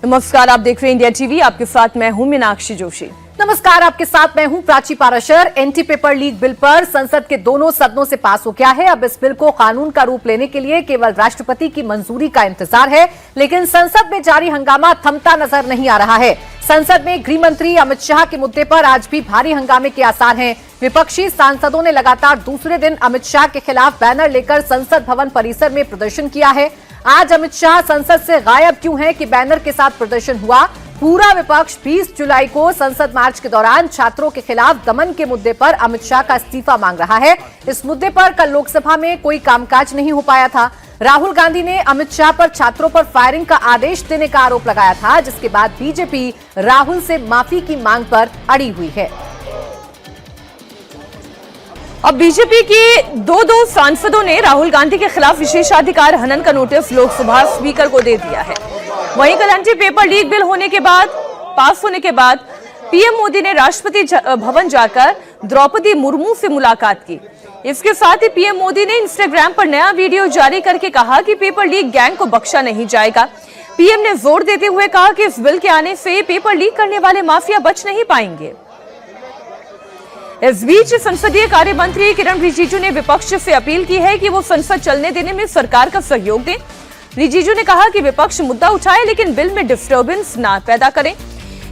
नमस्कार, आप देख रहे हैं इंडिया टीवी। आपके साथ मैं हूं मीनाक्षी जोशी। नमस्कार, आपके साथ मैं हूं Prachi Parashar. Anti paper leak bill पर संसद के दोनों सदनों से पास हो गया है। अब इस बिल को कानून का रूप लेने के लिए केवल राष्ट्रपति की मंजूरी का इंतजार है, लेकिन संसद में जारी हंगामा थमता नजर नहीं आ रहा है। संसद में गृह मंत्री अमित शाह के मुद्दे पर आज भी भारी हंगामे के आसार हैं। विपक्षी सांसदों ने लगातार दूसरे दिन अमित शाह के खिलाफ बैनर लेकर संसद भवन परिसर में प्रदर्शन किया है। आज अमित शाह संसद से गायब क्यों हैं कि बैनर के साथ प्रदर्शन हुआ। पूरा विपक्ष 20 जुलाई को संसद मार्च के दौरान छात्रों के खिलाफ दमन के मुद्दे पर अमित शाह का इस्तीफा मांग रहा है। इस मुद्दे पर कल लोकसभा में कोई कामकाज नहीं हो पाया था। राहुल गांधी ने अमित शाह पर छात्रों पर फायरिंग का आदेश देने का आरोप लगाया था, जिसके बाद बीजेपी राहुल से माफी की मांग पर अड़ी हुई है। अब बीजेपी के दो सांसदों ने राहुल गांधी के खिलाफ विशेषाधिकार हनन का नोटिस लोकसभा स्पीकर को दे दिया है। वहीं कल anti paper leak bill pass होने के बाद पीएम मोदी ने राष्ट्रपति भवन जाकर द्रौपदी मुर्मू से मुलाकात की। इसके साथ ही पीएम मोदी ने इंस्टाग्राम पर नया वीडियो जारी करके कहा कि पेपर लीक गैंग को बख्शा नहीं जाएगा। पीएम ने जोर देते हुए कहा कि इस बिल के आने से पेपर लीक करने वाले माफिया बच नहीं पाएंगे। इस बीच संसदीय कार्य मंत्री किरण रिजिजू ने विपक्ष से अपील की है कि वो संसद चलने देने में सरकार का सहयोग दें। रिजिजू ने कहा कि विपक्ष मुद्दा उठाए, लेकिन बिल में डिस्टर्बेंस ना पैदा करें।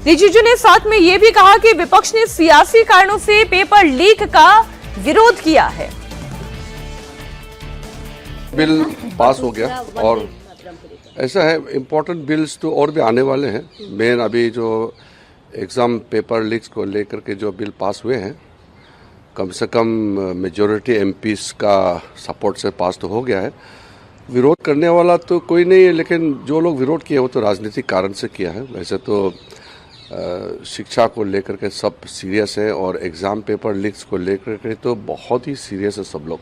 रिजिजू ने साथ में ये भी कहा कि विपक्ष ने सियासी कारणों से पेपर लीक का विरोध किया है। बिल पास हो गया और ऐसा है, इम्पोर्टेंट बिल्स तो और भी आने वाले हैं। मेन अभी जो एग्जाम पेपर लीक्स को लेकर के जो बिल पास हुए हैं, कम से कम मेजॉरिटी एमपीस का सपोर्ट से पास तो हो गया है। विरोध करने वाला तो कोई नहीं है, लेकिन जो लोग विरोध किए वो तो राजनीतिक कारण से किया है। वैसे तो शिक्षा को लेकर के सब सीरियस है और एग्ज़ाम पेपर लीक्स को लेकर के तो बहुत ही सीरियस है सब लोग।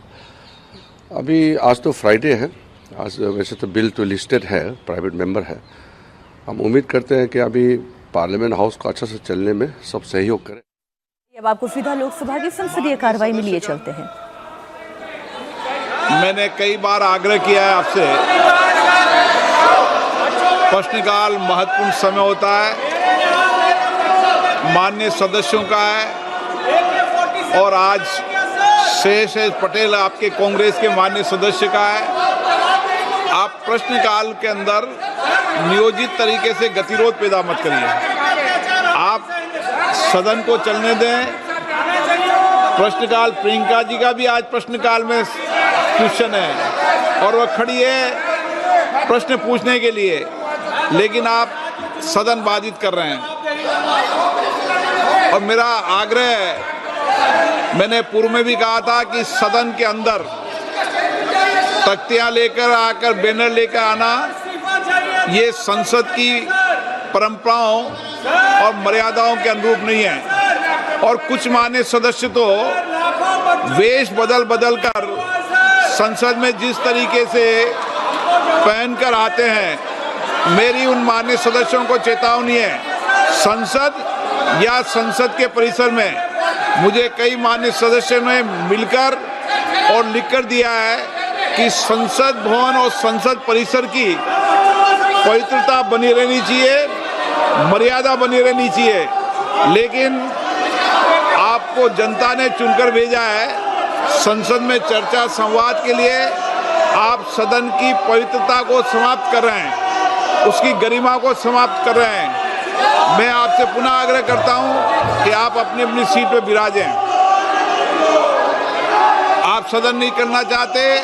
अभी आज तो फ्राइडे है, आज वैसे तो बिल तो लिस्टेड है, प्राइवेट मेंबर है। हम उम्मीद करते हैं कि अभी पार्लियामेंट हाउस को अच्छा से चलने में सब सहयोग करें। अब आपको सीधा लोकसभा की संसदीय कार्रवाई में लिए चलते हैं। मैंने कई बार आग्रह किया है आपसे, प्रश्नकाल महत्वपूर्ण समय होता है, माननीय सदस्यों का है और आज शेष पटेल आपके कांग्रेस के माननीय सदस्य का है। आप प्रश्नकाल के अंदर नियोजित तरीके से गतिरोध पैदा मत करिए। आप सदन को चलने दें। प्रश्नकाल, प्रियंका जी का भी आज प्रश्नकाल में क्वेश्चन है और वह खड़ी है प्रश्न पूछने के लिए, लेकिन आप सदन बाधित कर रहे हैं। और मेरा आग्रह है, मैंने पूर्व में भी कहा था कि सदन के अंदर तख्तियां लेकर आकर बैनर लेकर आना ये संसद की परंपराओं और मर्यादाओं के अनुरूप नहीं है। और कुछ मान्य सदस्य तो वेश बदल कर संसद में जिस तरीके से पहनकर आते हैं, मेरी उन मान्य सदस्यों को चेतावनी है। संसद या संसद के परिसर में मुझे कई मान्य सदस्यों ने मिलकर और लिखकर दिया है कि संसद भवन और संसद परिसर की पवित्रता बनी रहनी चाहिए, मर्यादा बनी रहनी चाहिए। लेकिन आपको जनता ने चुनकर भेजा है संसद में चर्चा संवाद के लिए। आप सदन की पवित्रता को समाप्त कर रहे हैं, उसकी गरिमा को समाप्त कर रहे हैं। मैं आपसे पुनः आग्रह करता हूं कि आप अपनी अपनी सीट पर विराजें। आप सदन नहीं करना चाहते,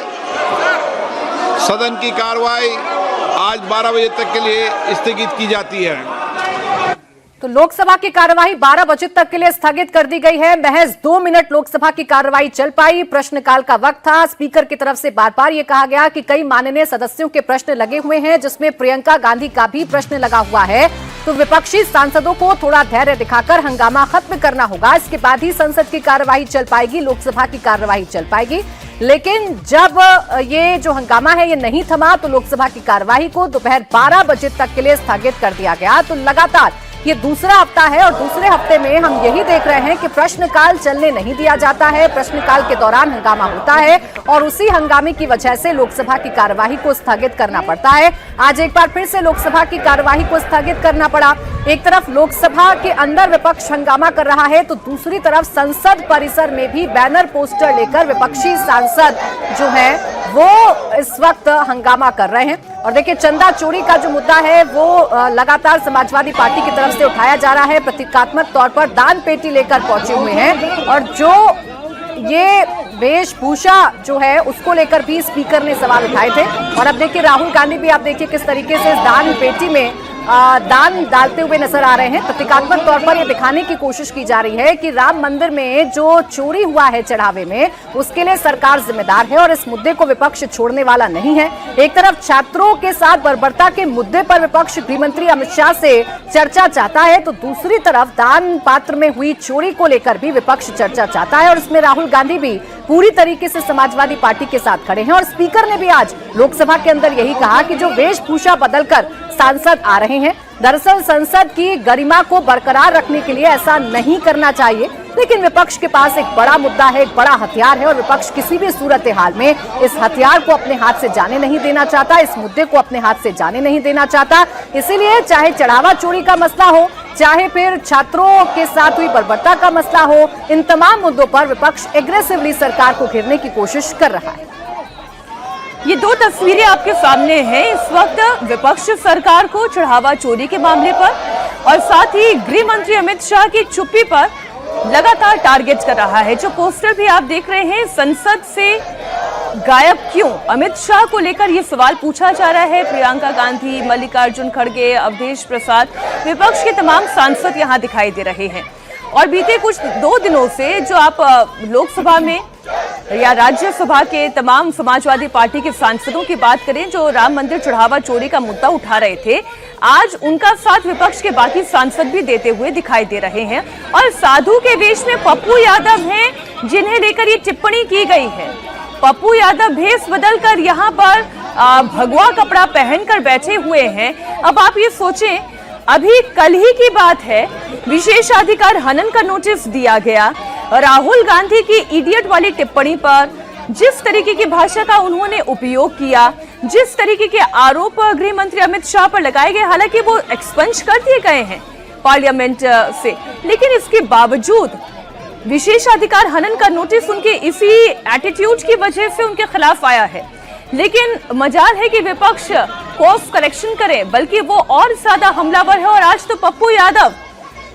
सदन की कार्रवाई आज 12 बजे तक के लिए स्थगित की जाती है। तो लोकसभा की कार्यवाही 12 बजे तक के लिए स्थगित कर दी गई है। महज 2 मिनट लोकसभा की कार्यवाही चल पाई। प्रश्नकाल का वक्त था। स्पीकर की तरफ से बार बार यह कहा गया कि कई माननीय सदस्यों के प्रश्न लगे हुए हैं, जिसमें प्रियंका गांधी का भी प्रश्न लगा हुआ है। तो विपक्षी सांसदों को थोड़ा धैर्य दिखाकर हंगामा खत्म करना होगा। इसके बाद ही संसद की कार्यवाही चल पाएगी, लोकसभा की कार्यवाही चल पाएगी। लेकिन जब ये जो हंगामा है ये नहीं थमा, तो लोकसभा की कार्यवाही को दोपहर 12 बजे तक के लिए स्थगित कर दिया गया। तो लगातार ये दूसरा हफ्ता है और दूसरे हफ्ते में हम यही देख रहे हैं कि प्रश्नकाल चलने नहीं दिया जाता है। प्रश्नकाल के दौरान हंगामा होता है और उसी हंगामे की वजह से लोकसभा की कार्यवाही को स्थगित करना पड़ता है। आज एक बार फिर से लोकसभा की कार्यवाही को स्थगित करना पड़ा। एक तरफ लोकसभा के अंदर विपक्ष हंगामा कर रहा है तो दूसरी तरफ संसद परिसर में भी बैनर पोस्टर लेकर विपक्षी सांसद जो है वो इस वक्त हंगामा कर रहे हैं। और देखिए, चंदा चोरी का जो मुद्दा है वो लगातार समाजवादी पार्टी की तरफ से उठाया जा रहा है। प्रतीकात्मक तौर पर दान पेटी लेकर पहुंचे हुए हैं और जो ये वेशभूषा जो है उसको लेकर भी स्पीकर ने सवाल उठाए थे। और अब देखिए, राहुल गांधी भी आप देखिए किस तरीके से दान पेटी में दान डालते हुए नजर आ रहे हैं। प्रतीकात्मक तौर पर यह दिखाने की कोशिश की जा रही है कि राम मंदिर में जो चोरी हुआ है चढ़ावे में, उसके लिए सरकार जिम्मेदार है और इस मुद्दे को विपक्ष छोड़ने वाला नहीं है। एक तरफ छात्रों के साथ बर्बरता के मुद्दे पर विपक्ष गृह मंत्री अमित शाह से चर्चा चाहता है तो दूसरी तरफ दान पात्र में हुई चोरी को लेकर भी विपक्ष चर्चा चाहता है और इसमें राहुल गांधी भी पूरी तरीके से समाजवादी पार्टी के साथ खड़े हैं। और स्पीकर ने भी आज लोकसभा के अंदर यही कहा कि जो वेशभूषा बदलकर सांसद आ रहे हैं, दरअसल संसद की गरिमा को बरकरार रखने के लिए ऐसा नहीं करना चाहिए। लेकिन विपक्ष के पास एक बड़ा मुद्दा है, एक बड़ा हथियार है और विपक्ष किसी भी सूरत हाल में इस हथियार को अपने हाथ से जाने नहीं देना चाहता, इस मुद्दे को अपने हाथ से जाने नहीं देना चाहता। इसीलिए चाहे चढ़ावा चोरी का मसला हो, चाहे फिर छात्रों के साथ हुई बर्बरता का मसला हो, इन तमाम मुद्दों पर विपक्ष एग्रेसिवली सरकार को घेरने की कोशिश कर रहा है। ये दो तस्वीरें आपके सामने हैं इस वक्त विपक्ष सरकार को चढ़ावा चोरी के मामले पर और साथ ही गृह मंत्री अमित शाह की चुप्पी पर लगातार टारगेट कर रहा है। जो पोस्टर भी आप देख रहे हैं, संसद से गायब क्यों, अमित शाह को लेकर ये सवाल पूछा जा रहा है। प्रियंका गांधी, मल्लिकार्जुन खड़गे, अवधेश प्रसाद, विपक्ष के तमाम सांसद यहाँ दिखाई दे रहे हैं। और बीते कुछ 2 दिनों से जो आप लोकसभा में या राज्यसभा के तमाम समाजवादी पार्टी के सांसदों की बात करें जो राम मंदिर चढ़ावा चोरी का मुद्दा उठा रहे थे, आज उनका साथ विपक्ष के बाकी सांसद भी देते हुए दिखाई दे रहे हैं। और साधु के वेश में पप्पू यादव हैं जिन्हें लेकर ये टिप्पणी की गई है। पप्पू यादव भेष बदलकर यहाँ पर भगवा कपड़ा पहनकर बैठे हुए हैं। अब आप ये सोचें, अभी कल ही की बात है, विशेषाधिकार हनन का नोटिस दिया गया। राहुल गांधी की इडियट वाली टिप्पणी पर जिस तरीके की भाषा का उन्होंने उपयोग किया, जिस तरीके के आरोप गृह मंत्री अमित शाह पर लगाए गए, हालांकि वो एक्सपंज कर दिए गए हैं पार्लियामेंट से, लेकिन इसके बावजूद विशेषाधिकार हनन का नोटिस उनके इसी एटीट्यूड की वजह से उनके खिलाफ आया है। लेकिन मजाल है कि विपक्ष कोर्स करेक्शन करे, बल्कि वो और ज्यादा हमलावर है। और आज तो पप्पू यादव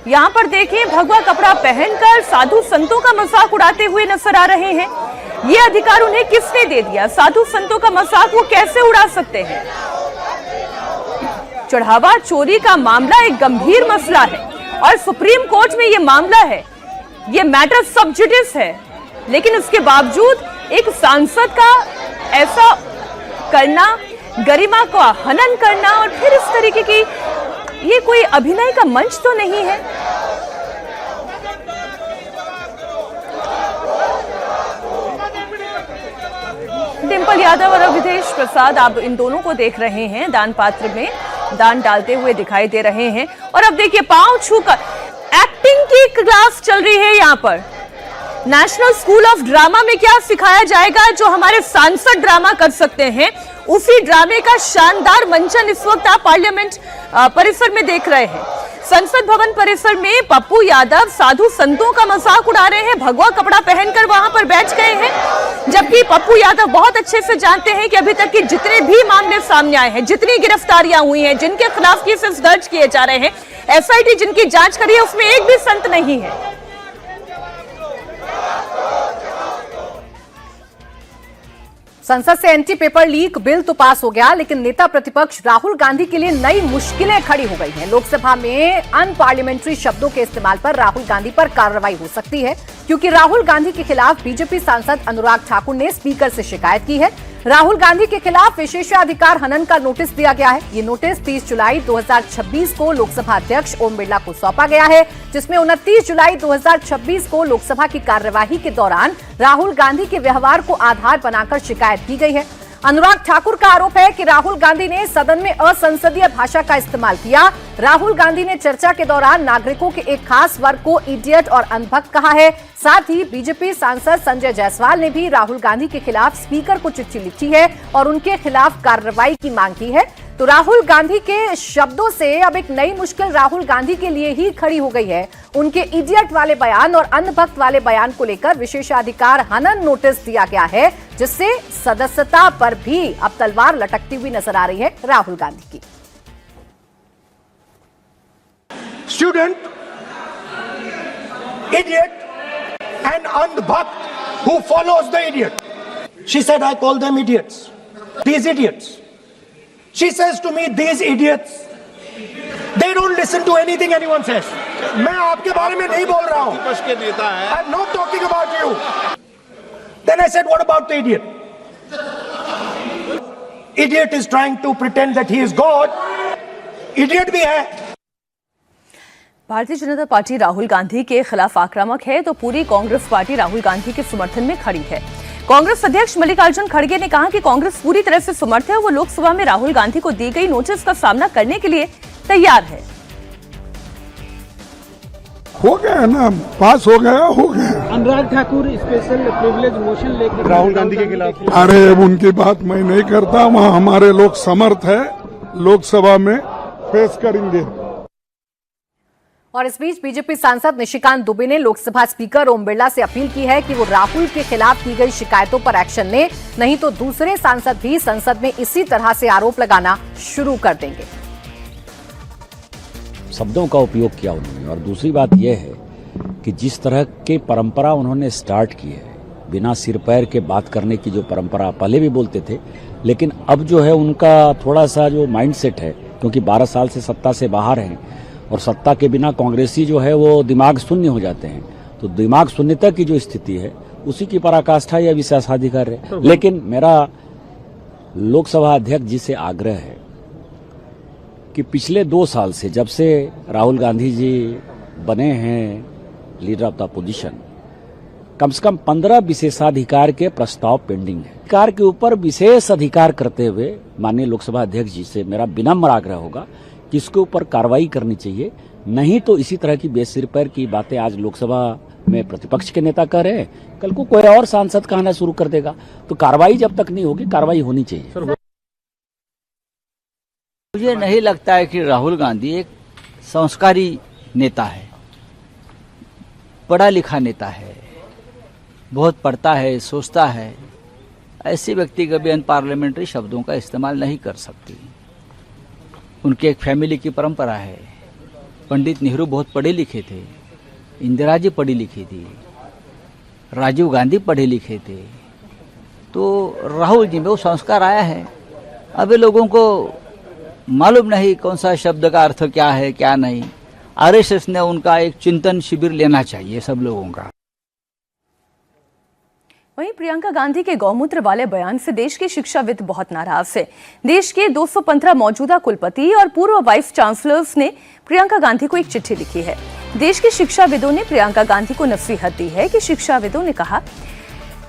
यहाँ पर देखें भगवा कपड़ा पहनकर साधु संतों का मजाक उड़ाते हुए नजर आ रहे हैं। ये अधिकार उन्हें किसने दे दिया? साधु संतों का मजाक वो कैसे उड़ा सकते हैं? चढ़ावा चोरी का मामला एक गंभीर मसला है और सुप्रीम कोर्ट में ये मामला है, ये मैटर सब जुडिस है। लेकिन उसके बावजूद एक सांसद का ऐसा करना, गरिमा का हनन करना और फिर इस तरीके की, ये कोई अभिनय का मंच तो नहीं है। डिंपल यादव और अवधेश प्रसाद, आप इन दोनों को देख रहे हैं दान पात्र में दान डालते हुए दिखाई दे रहे हैं। और अब देखिए, पांव छूकर एक्टिंग की क्लास चल रही है यहाँ पर। नेशनल स्कूल ऑफ ड्रामा में क्या सिखाया जाएगा जो हमारे सांसद ड्रामा कर सकते हैं, उसी ड्रामे का शानदार मंचन इस वक्त आप पार्लियामेंट परिसर में देख रहे हैं। संसद भवन परिसर में पप्पू यादव साधु संतों का मजाक उड़ा रहे हैं, भगवा कपड़ा पहनकर वहां पर बैठ गए हैं। जबकि पप्पू यादव बहुत अच्छे से जानते हैं कि अभी तक के जितने भी मामले सामने आए हैं, जितनी गिरफ्तारियां हुई हैं, जिनके खिलाफ केसेस दर्ज किए जा रहे हैं, एसआईटी जिनकी जांच करी है, उसमें एक भी संत नहीं है। संसद से एंटी पेपर लीक बिल तो पास हो गया, लेकिन नेता प्रतिपक्ष राहुल गांधी के लिए नई मुश्किलें खड़ी हो गई हैं। लोकसभा में अनपार्लियामेंट्री शब्दों के इस्तेमाल पर राहुल गांधी पर कार्रवाई हो सकती है, क्योंकि राहुल गांधी के खिलाफ बीजेपी सांसद अनुराग ठाकुर ने स्पीकर से शिकायत की है। राहुल गांधी के खिलाफ विशेषाधिकार हनन का नोटिस दिया गया है। ये नोटिस 30 जुलाई 2026 को लोकसभा अध्यक्ष ओम बिरला को सौंपा गया है, जिसमें 29 जुलाई 2026 को लोकसभा की कार्यवाही के दौरान राहुल गांधी के व्यवहार को आधार बनाकर शिकायत की गई है। अनुराग ठाकुर का आरोप है कि राहुल गांधी ने सदन में असंसदीय भाषा का इस्तेमाल किया। राहुल गांधी ने चर्चा के दौरान नागरिकों के एक खास वर्ग को इडियट और अंधभक्त कहा है। साथ ही बीजेपी सांसद संजय जायसवाल ने भी राहुल गांधी के खिलाफ स्पीकर को चिट्ठी लिखी है और उनके खिलाफ कार्रवाई की मांग की है। तो राहुल गांधी के शब्दों से अब एक नई मुश्किल राहुल गांधी के लिए ही खड़ी हो गई है। उनके इडियट वाले बयान और अंधभक्त वाले बयान को लेकर विशेषाधिकार हनन नोटिस दिया गया है, जिससे सदस्यता पर भी अब तलवार लटकती हुई नजर आ रही है राहुल गांधी की। Student, idiot and andhbhakt who follows the idiot. She said, I call them idiots. These idiots. She says to me, these idiots, they don't listen to anything anyone says. मैं आपके बारे में नहीं बोल रहा हूँ. विपक्ष के नेता हैं. I'm not talking about you. Then I said, what about the idiot? Idiot is trying to pretend that he is God. Idiot भी है. भारतीय जनता पार्टी राहुल गांधी के खिलाफ आक्रामक है तो पूरी कांग्रेस पार्टी राहुल गांधी के समर्थन में खड़ी है। कांग्रेस अध्यक्ष मल्लिकार्जुन खड़गे ने कहा कि कांग्रेस पूरी तरह से समर्थ है और वो लोकसभा में राहुल गांधी को दी गई नोटिस का सामना करने के लिए तैयार है। हो गया ना, पास हो गया। Anurag Thakur special privilege motion लेकर राहुल गांधी के खिलाफ। अरे उनकी बात मैं नहीं करता, वहाँ हमारे लोग समर्थ है, लोकसभा में फेस करेंगे। और इस बीच बीजेपी सांसद निशिकांत दुबे ने लोकसभा स्पीकर ओम बिरला से अपील की है कि वो राहुल के खिलाफ की गई शिकायतों पर एक्शन लें, नहीं तो दूसरे सांसद भी संसद में इसी तरह से आरोप लगाना शुरू कर देंगे। शब्दों का उपयोग किया उन्होंने, और दूसरी बात यह है कि जिस तरह की परंपरा उन्होंने स्टार्ट की है, बिना सिर पैर के बात करने की जो परंपरा पहले भी बोलते थे, लेकिन अब जो है उनका थोड़ा सा जो माइंडसेट है, क्योंकि 12 साल से सत्ता से बाहर हैं और सत्ता के बिना कांग्रेसी जो है वो दिमाग शून्य हो जाते हैं, तो दिमाग शून्यता की जो स्थिति है उसी की पराकाष्ठा या विशेषाधिकार है। लेकिन मेरा लोकसभा अध्यक्ष जी से आग्रह है कि पिछले 2 साल से जब से राहुल गांधी जी बने हैं लीडर ऑफ द अपोजिशन, कम से कम 15 विशेषाधिकार के प्रस्ताव पेंडिंग है। अधिकार के ऊपर विशेष अधिकार करते हुए माननीय लोकसभा अध्यक्ष जी से मेरा विनम्र आग्रह होगा कि इसके ऊपर कार्रवाई करनी चाहिए, नहीं तो इसी तरह की बेसिर पैर की बातें आज लोकसभा में प्रतिपक्ष के नेता कह रहे हैं, कल को कोई और सांसद कहना शुरू कर देगा। तो कार्रवाई जब तक नहीं होगी, कार्रवाई होनी चाहिए। मुझे नहीं लगता है कि राहुल गांधी एक संस्कारी नेता है, पढ़ा लिखा नेता है, बहुत पढ़ता है, सोचता है। ऐसे व्यक्ति कभी अनपार्लियामेंट्री शब्दों का इस्तेमाल नहीं कर सकती। उनके एक फैमिली की परंपरा है। पंडित नेहरू बहुत पढ़े लिखे थे, इंदिरा जी पढ़ी लिखी थी, राजीव गांधी पढ़े लिखे थे, तो राहुल जी में वो संस्कार आया है। अभी लोगों को मालूम नहीं कौन सा शब्द का अर्थ क्या है क्या नहीं। आरएसएस ने उनका एक चिंतन शिविर लेना चाहिए सब लोगों का। वहीं प्रियंका गांधी के गौमूत्र वाले बयान से देश के शिक्षाविद बहुत नाराज है। देश के 215 मौजूदा कुलपति और पूर्व वाइस चांसलर्स ने प्रियंका गांधी को एक चिट्ठी लिखी है। देश के शिक्षाविदों ने प्रियंका गांधी को नसीहत दी है कि शिक्षाविदों ने कहा,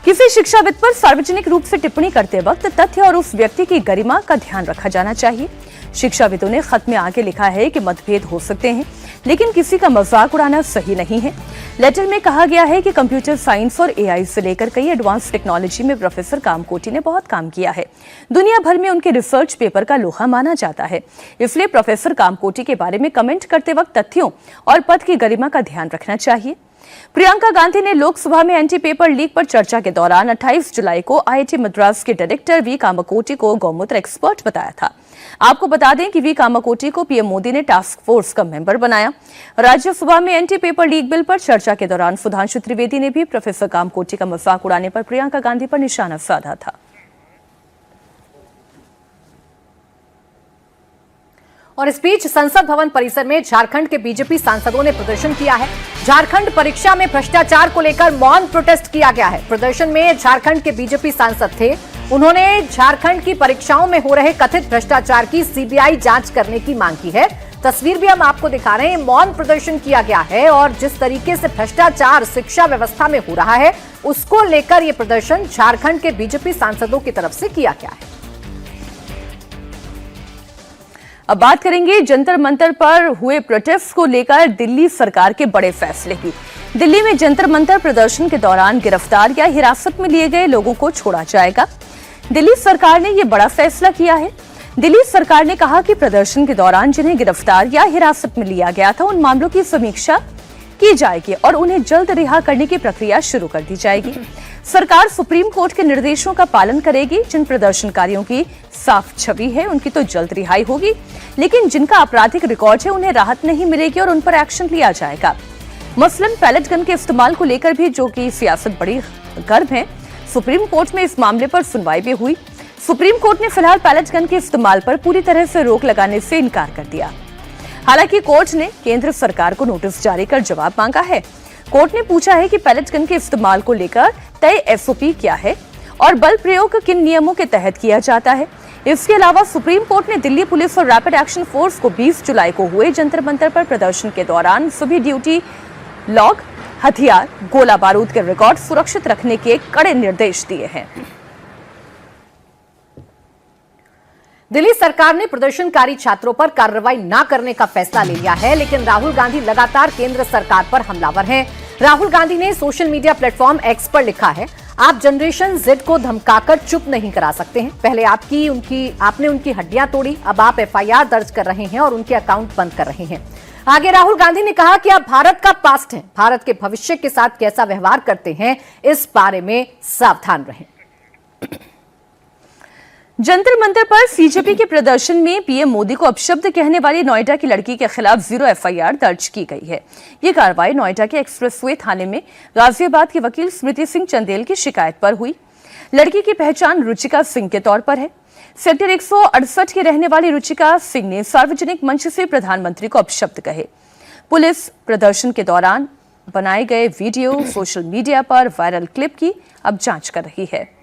किसी शिक्षाविद पर सार्वजनिक रूप से टिप्पणी करते वक्त तथ्य और उस व्यक्ति की गरिमा का ध्यान रखा जाना चाहिए। शिक्षाविदों ने खत में आगे लिखा है कि मतभेद हो सकते हैं, लेकिन किसी का मजाक उड़ाना सही नहीं है। लेटर में कहा गया है कि कंप्यूटर साइंस और एआई से लेकर कई एडवांस टेक्नोलॉजी में प्रोफेसर कामकोटी ने बहुत काम किया है। दुनिया भर में उनके रिसर्च पेपर का लोहा माना जाता है। इसलिए प्रोफेसर कामकोटी के बारे में कमेंट करते वक्त तथ्यों और पद की गरिमा का ध्यान रखना चाहिए। प्रियंका गांधी ने लोकसभा में एंटी पेपर लीक पर चर्चा के दौरान 28 जुलाई को आईआईटी मद्रास के डायरेक्टर वी कामकोटी को गौमूत्र एक्सपर्ट बताया था। आपको बता दें कि वी कामकोटी को पीएम मोदी ने टास्क फोर्स का मेंबर बनाया। राज्यसभा में एंटी पेपर लीक बिल पर चर्चा के दौरान सुधांशु त्रिवेदी ने भी प्रोफेसर कामकोटी का मजाक उड़ाने पर प्रियंका गांधी पर निशाना साधा था। और इस बीच संसद भवन परिसर में झारखंड के बीजेपी सांसदों ने प्रदर्शन किया है। झारखंड परीक्षा में भ्रष्टाचार को लेकर मौन प्रोटेस्ट किया गया है। प्रदर्शन में झारखंड के बीजेपी सांसद थे। उन्होंने झारखंड की परीक्षाओं में हो रहे कथित भ्रष्टाचार की सीबीआई जांच करने की मांग की है तस्वीर भी हम आपको दिखा रहे हैं। मौन प्रदर्शन किया गया है और जिस तरीके से भ्रष्टाचार शिक्षा व्यवस्था में हो रहा है उसको लेकर यह प्रदर्शन झारखंड के बीजेपी सांसदों की तरफ से किया गया है। अब बात करेंगे जंतर मंतर पर हुए प्रोटेस्ट को लेकर दिल्ली सरकार के बड़े फैसले की। दिल्ली में जंतर मंतर प्रदर्शन के दौरान गिरफ्तार या हिरासत में लिए गए लोगों को छोड़ा जाएगा। दिल्ली सरकार ने यह बड़ा फैसला किया है। दिल्ली सरकार ने कहा कि प्रदर्शन के दौरान जिन्हें गिरफ्तार या हिरासत में लिया गया था उन मामलों की समीक्षा की जाएगी और उन्हें जल्द रिहा करने की प्रक्रिया शुरू कर दी जाएगी। सरकार सुप्रीम कोर्ट के निर्देशों का पालन करेगी। जिन प्रदर्शनकारियों की साफ छवि है उनकी तो जल्द रिहाई होगी, लेकिन जिनका आपराधिक रिकॉर्ड है उन्हें राहत नहीं मिलेगी और उन पर एक्शन लिया जाएगा। मसलन पैलेट गन के इस्तेमाल को लेकर भी जो कि सियासत बड़ी गर्म है, सुप्रीम कोर्ट में इस मामले पर सुनवाई भी हुई। सुप्रीम कोर्ट ने फिलहाल पैलेट गन के इस्तेमाल पर पूरी तरह से रोक लगाने से इनकार कर दिया। हालांकि कोर्ट ने केंद्र सरकार को नोटिस जारी कर जवाब मांगा है। कोर्ट ने पूछा है कि पैलेट गन के इस्तेमाल को लेकर तय एसओपी क्या है और बल प्रयोग किन नियमों के तहत किया जाता है। इसके अलावा सुप्रीम कोर्ट ने दिल्ली पुलिस और रैपिड एक्शन फोर्स को 20 जुलाई को हुए जंतर मंतर पर प्रदर्शन के दौरान सभी ड्यूटी लॉग, हथियार, गोला बारूद के रिकॉर्ड सुरक्षित रखने के कड़े निर्देश दिए हैं। दिल्ली सरकार ने प्रदर्शनकारी छात्रों पर कार्रवाई न करने का फैसला ले लिया है, लेकिन राहुल गांधी लगातार केंद्र सरकार पर हमलावर हैं। राहुल गांधी ने सोशल मीडिया प्लेटफॉर्म एक्स पर लिखा है, आप जनरेशन जेड को धमकाकर चुप नहीं करा सकते हैं। पहले आपने उनकी हड्डियां तोड़ी, अब आप एफआईआर दर्ज कर रहे हैं और उनके अकाउंट बंद कर रहे हैं। आगे राहुल गांधी ने कहा कि आप भारत का पास्ट हैं, भारत के भविष्य के साथ कैसा व्यवहार करते हैं इस बारे में सावधान रहें। जंतर मंतर पर सीजेपी के प्रदर्शन में पीएम मोदी को अपशब्द कहने वाली नोएडा की लड़की के खिलाफ 0 एफआईआर दर्ज की गई है। ये कार्रवाई नोएडा के एक्सप्रेसवे थाने में गाजियाबाद की वकील स्मृति सिंह चंदेल की शिकायत पर हुई। लड़की की पहचान रुचिका सिंह के तौर पर है। सेक्टर 168 की रहने वाली रुचिका सिंह ने सार्वजनिक मंच से प्रधानमंत्री को अपशब्द कहे। पुलिस प्रदर्शन के दौरान बनाए गए वीडियो सोशल मीडिया पर वायरल क्लिप की अब जांच कर रही है।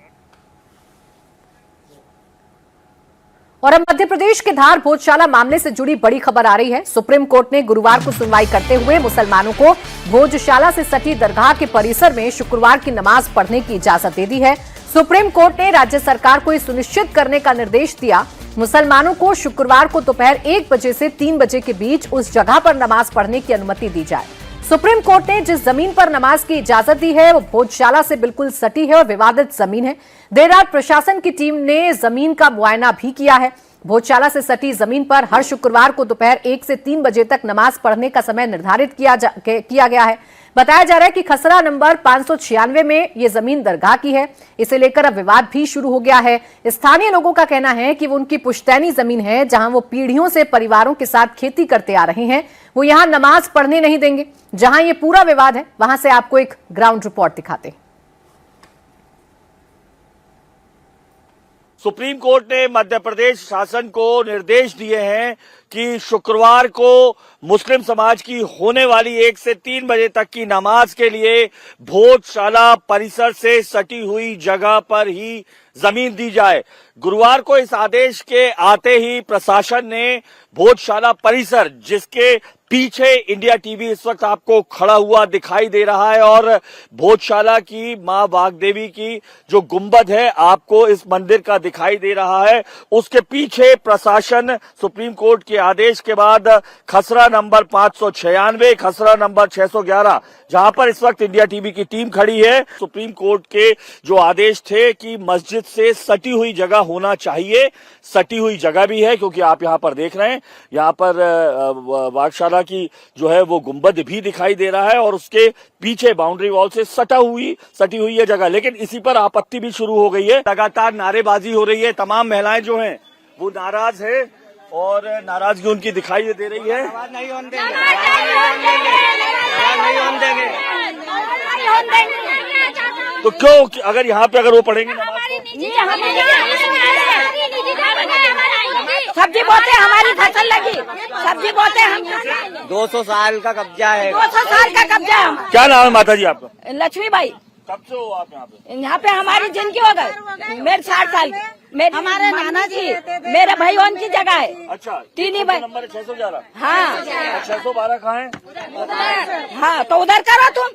और अब मध्य प्रदेश के धार भोजशाला मामले से जुड़ी बड़ी खबर आ रही है। सुप्रीम कोर्ट ने गुरुवार को सुनवाई करते हुए मुसलमानों को भोजशाला से सटी दरगाह के परिसर में शुक्रवार की नमाज पढ़ने की इजाजत दे दी है। सुप्रीम कोर्ट ने राज्य सरकार को यह सुनिश्चित करने का निर्देश दिया मुसलमानों को शुक्रवार को दोपहर 1 बजे से 3 बजे के बीच उस जगह पर नमाज पढ़ने की अनुमति दी जाए। सुप्रीम कोर्ट ने जिस जमीन पर नमाज की इजाजत दी है वो भोजशाला से बिल्कुल सटी है और विवादित जमीन है। देर रात प्रशासन की टीम ने जमीन का मुआयना भी किया है। भोजशाला से सटी जमीन पर हर शुक्रवार को दोपहर 1 से 3 बजे तक नमाज पढ़ने का समय निर्धारित किया गया है। बताया जा रहा है कि खसरा नंबर 596 में ये जमीन दरगाह की है। इसे लेकर अब विवाद भी शुरू हो गया है। स्थानीय लोगों का कहना है कि वो उनकी पुश्तैनी जमीन है, जहां वो पीढ़ियों से परिवारों के साथ खेती करते आ रहे हैं। वो यहां नमाज पढ़ने नहीं देंगे। जहां ये पूरा विवाद है वहां से आपको एक ग्राउंड रिपोर्ट दिखाते हैं। सुप्रीम कोर्ट ने मध्य प्रदेश शासन को निर्देश दिए हैं कि शुक्रवार को मुस्लिम समाज की होने वाली 1 से 3 बजे तक की नमाज के लिए भोजशाला परिसर से सटी हुई जगह पर ही जमीन दी जाए। गुरुवार को इस आदेश के आते ही प्रशासन ने भोजशाला परिसर, जिसके पीछे इंडिया टीवी इस वक्त आपको खड़ा हुआ दिखाई दे रहा है और भोजशाला की मां वाग्देवी की जो गुंबद है आपको इस मंदिर का दिखाई दे रहा है, उसके पीछे प्रशासन सुप्रीम कोर्ट के आदेश के बाद खसरा नंबर 596, खसरा नंबर 611, जहां पर इस वक्त इंडिया टीवी की टीम खड़ी है, सुप्रीम कोर्ट के जो आदेश थे कि मस्जिद से सटी हुई जगह होना चाहिए, सटी हुई जगह भी है, क्योंकि आप यहां पर देख रहे हैं, यहां पर वागशाला की जो है वो गुंबद भी दिखाई दे रहा है और उसके पीछे बाउंड्री वॉल से सटी हुई है जगह। लेकिन इसी पर आपत्ति भी शुरू हो गई है। लगातार नारेबाजी हो रही है। तमाम महिलाएं जो हैं वो नाराज है और नाराजगी उनकी दिखाई दे रही है। तो क्यों, अगर यहाँ पे अगर वो पढ़ेंगे नमाज सब्जी बोते हमारी फसल लगी, सब्जी बोते हम 200 साल का कब्जा है। 200 साल का कब्जा है। क्या नाम है माता जी आपका? लक्ष्मी बाई। कब से हो आप यहाँ पे? यहाँ पे हमारी जिंदगी हो गई, मेरे 60 साल की। हमारे नाना जी मेरे भाइयों की जगह है। अच्छा, तीन ही भाई नंबर 611। हाँ 612 कहाँ है? हाँ, तो उधर करो तुम।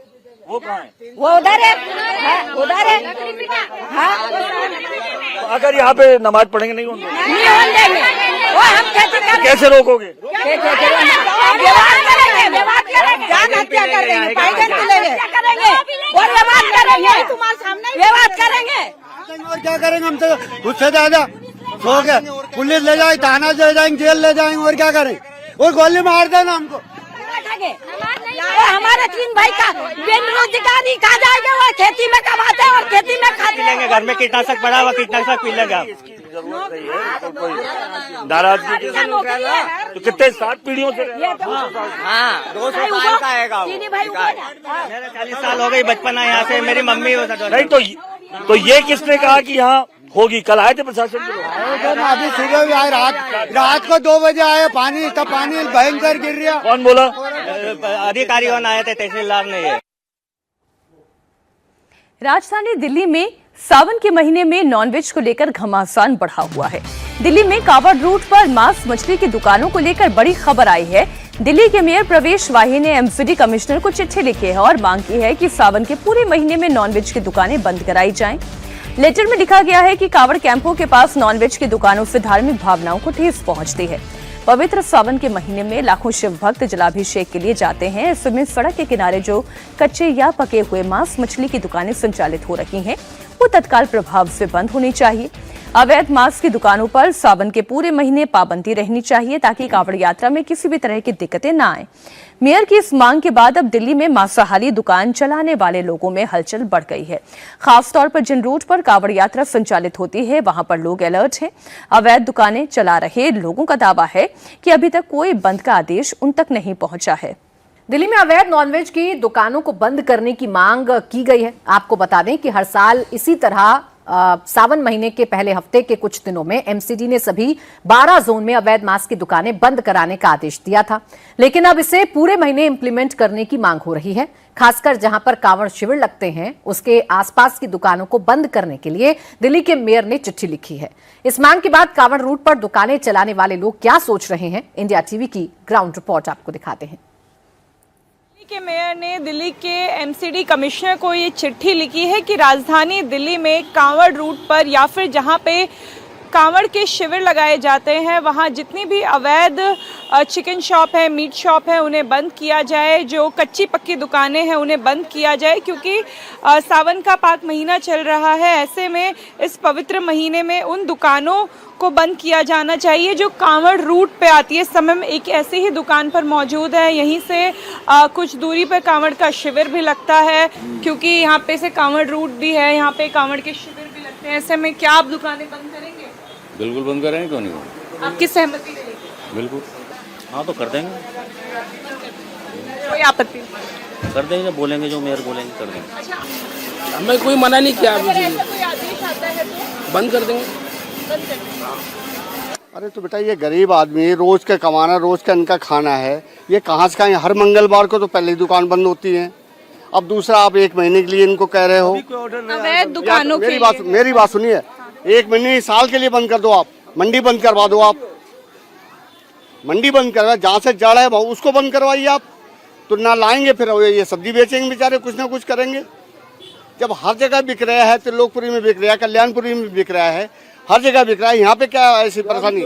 वो कहाँ है? वो उधर है, हाँ, उधर है। हाँ, तो अगर यहाँ पे नमाज पढ़ेंगे नहीं होंगे, नहीं होने देंगे। वो हम खेती कर कैसे रोकोगे? विवाद करेंगे, जान हत्या कर देंगे, पैदल चलेंगे, वो विवाद करेंगे, तुम्हारे सामने विवाद करेंगे। और क्या करेंगे हम तो उससे ज्यादा सो गए। पुलिस ले जाए, थाना ले जाएंगे, जेल ले जाएंगे, और क्या करेंगे? और गोली मार देना हमको। हमारे 3 भाई का बेरोजगारी कहा जाएगा। वो खेती में कमाते हैं और खेती में खाते हैं। घर में कीटनाशक पड़ा हुआ, कीटनाशक पी लेंगे। जरूरत नहीं है तो कोई नाराजगी के साथ तो कितने 7 पीढ़ियों से हाँ 200 साल का है गाँव। मेरे 40 साल हो गई, बचपन है यहाँ से। मेरी मम्मी नहीं तो ये किसने कहा कि यहाँ होगी? कल आए थे प्रशासन के लोग? अभी सुबह भी आए, रात को 2 बजे आए। पानी तब पानी भयंकर गिर रहा। कौन बोला? अधिकारी आए थे, तहसीलदार ने। राजधानी दिल्ली में सावन के महीने में नॉनवेज को लेकर घमासान बढ़ा हुआ है। दिल्ली में कावड़ रूट पर मांस मछली की दुकानों को लेकर बड़ी खबर आई है। दिल्ली के मेयर प्रवेश वाही ने एमसीडी कमिश्नर को चिट्ठी लिखी है और मांग की है कि सावन के पूरे महीने में नॉनवेज की दुकानें बंद कराई जाएं। लेटर में लिखा गया है कि कावड़ कैंपों के पास नॉनवेज की दुकानों से धार्मिक भावनाओं को ठेस पहुंचती है। पवित्र सावन के महीने में लाखों शिव भक्त जलाभिषेक के लिए जाते हैं। इस समय सड़क के किनारे जो कच्चे या पके हुए मांस मछली की दुकानें संचालित हो रही हैं, वो तत्काल प्रभाव से बंद होनी चाहिए। अवैध मांस की दुकानों पर सावन के पूरे महीने पाबंदी रहनी चाहिए ताकि कावड़ यात्रा में किसी भी तरह की दिक्कतें न आए। मेयर की इस मांग के बाद अब दिल्ली में मांसाहारी दुकान चलाने वाले लोगों में हलचल बढ़ गई है। खासतौर पर जिन रूट पर कावड़ यात्रा संचालित होती है वहां पर लोग अलर्ट हैं। अवैध दुकानें चला रहे लोगों का दावा है कि अभी तक कोई बंद का आदेश उन तक नहीं पहुंचा है। दिल्ली में अवैध नॉनवेज की दुकानों को बंद करने की मांग की गई है। आपको बता दें कि हर साल इसी तरह सावन महीने के पहले हफ्ते के कुछ दिनों में एमसीडी ने सभी 12 जोन में अवैध मांस की दुकानें बंद कराने का आदेश दिया था, लेकिन अब इसे पूरे महीने इंप्लीमेंट करने की मांग हो रही है। खासकर जहां पर कांवड़ शिविर लगते हैं उसके आसपास की दुकानों को बंद करने के लिए दिल्ली के मेयर ने चिट्ठी लिखी है। इस मांग के बाद कांवड़ रूट पर दुकानें चलाने वाले लोग क्या सोच रहे हैं, इंडिया टीवी की ग्राउंड रिपोर्ट आपको दिखाते हैं। के मेयर ने दिल्ली के एमसीडी कमिश्नर को ये चिट्ठी लिखी है कि राजधानी दिल्ली में कांवड़ रूट पर या फिर जहां पे कांवड़ के शिविर लगाए जाते हैं वहां जितनी भी अवैध चिकन शॉप है, मीट शॉप है, उन्हें बंद किया जाए। जो कच्ची पक्की दुकानें हैं उन्हें बंद किया जाए, क्योंकि सावन का पाक महीना चल रहा है। ऐसे में इस पवित्र महीने में उन दुकानों को बंद किया जाना चाहिए जो कांवड़ रूट पे आती है। इस समय में एक ऐसी ही दुकान पर मौजूद है। यहीं से कुछ दूरी पर कांवड़ का शिविर भी लगता है, क्योंकि यहाँ पे से कांवड़ रूट भी है, यहाँ पे कांवड़ के शिविर भी लगते हैं। ऐसे में क्या आप दुकानें बंद करेंगे? बिल्कुल बंद करेंगे, क्यों नहीं? आपकी सहमति रहेगी? बिल्कुल, हाँ तो कर देंगे। कोई आपत्ति कर देंगे, बोलेंगे जो मेयर बोलेंगे कर देंगे। हमें कोई मना नहीं किया, अगर ऐसा कोई आदेश आता है तो बंद कर देंगे। अरे तो बेटा ये गरीब आदमी रोज का कमाना, रोज का इनका खाना है, ये कहाँ से खाएंगे? हर मंगलवार को तो पहले ही दुकान बंद होती है। अब दूसरा आप 1 महीने के लिए इनको कह रहे हो। अवैध दुकानों के मेरी बात सुनिए, 1 महीने साल के लिए बंद कर दो। आप मंडी बंद करवा दो, आप मंडी बंद करवा, जहाँ से जड़ है उसको बंद करवाइए आप, तो ना लाएंगे फिर ये सब्जी बेचेंगे बेचारे, कुछ ना कुछ करेंगे। जब हर जगह बिक रहा है, त्रिलोकपुरी में बिक रहा है, कल्याणपुरी में बिक रहा है, हर जगह बिक रहा है, यहाँ पे क्या ऐसी परेशानी?